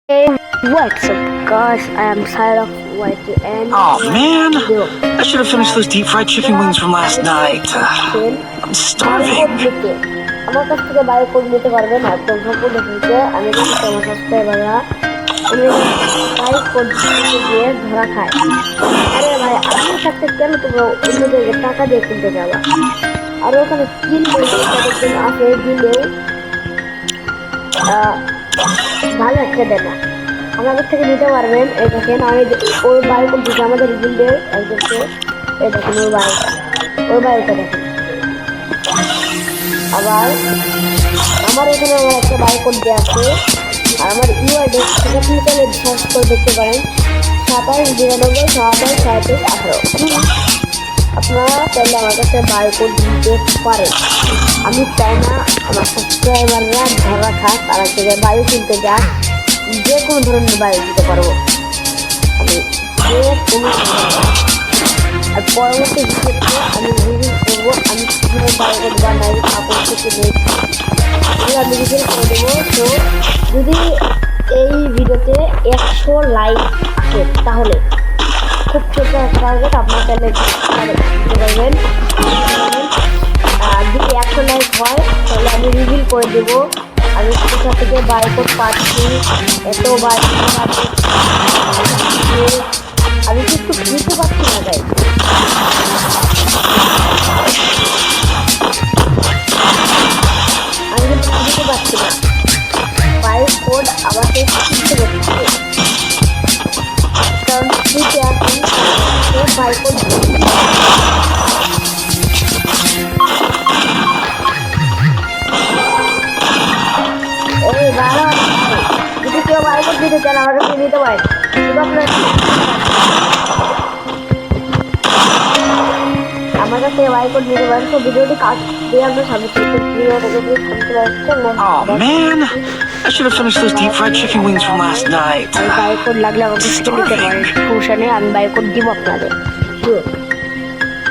Hey, what's up guys? I am Side of YT and Oh man, I should have finished those deep fried chicken wings from last night. I'm starving. আমার কাছ থেকে by করে নিতে পারবেন একদম সম্পূর্ণ ফ্রিতে। আমি কিন্তু আমার সাবস্ক্রাইবাররা বাই কোড দিয়ে ধরা খায়। আরে ভাই, আমি থাকতে কেন তোমরা অন্যদেরকে টাকা দিয়ে কিনতে যাবা? আর ওখানে কিনলে তাদের জন্য আসে দিলেও ভালো একটা দেয় না। আমাদের থেকে নিতে পারবেন। এই দেখেন, আমি ওই বাইক দিচ্ছি আমাদের গিল্ডের একজনকে। এই দেখেন ওই বাইকটা দেখেন। আবার আমার এখানে আমার একটা বাইক দেওয়া আছে। আর আমার ইউআইডি থেকে আপনি তাহলে সার্চ করে দেখতে পারেন 27 92 27 37 18। আপনারা চাইলে আমার কাছে বাইক দিতে পারেন। আমি চাই না আমার সাবস্ক্রাইবাররা ধরা খাক, তারা থেকে বায়ু কিনতে যাক। যে কোনো ধরনের বায়ু দিতে পারবো আমি, যে কোনো আর পরবর্তী ভিডিওতে আমি রিভিউ করবো আমি কীভাবে বায়ু বানাই, কাপড় থেকে নেই আমি রিভিউ করে দেবো। তো যদি এই ভিডিওতে 100 লাইক আসে তাহলে খুব ছোট টার্গেট আপনার চ্যানেলে দিতে পারবেন। আর যদি 100 লাইক হয় তাহলে আমি রিভিল করে দেবো আমি কোথা থেকে বাইকট পাচ্ছি, এত বাইক আমি কিন্তু বুঝতে পারছি না তাই। আমি কিন্তু বুঝতে পারছি না বাইক কোড আমাকে শিখতে হচ্ছে, কারণ শিখে আসি বাইক কোড যদি কেউ বাইক দিতে চান আমার কাছে নিতে পারেন। শুধু আপনার আমার কাছে বাইক নিতে পারেন। তো ভিডিওটি কাজ দিয়ে আপনার সামনে Oh man, I should have finished those deep fried chicken wings from last night. Bike লাগলে আমাকে নিতে পারেন, সমস্যা নেই, আমি বাইক দিব আপনাদের।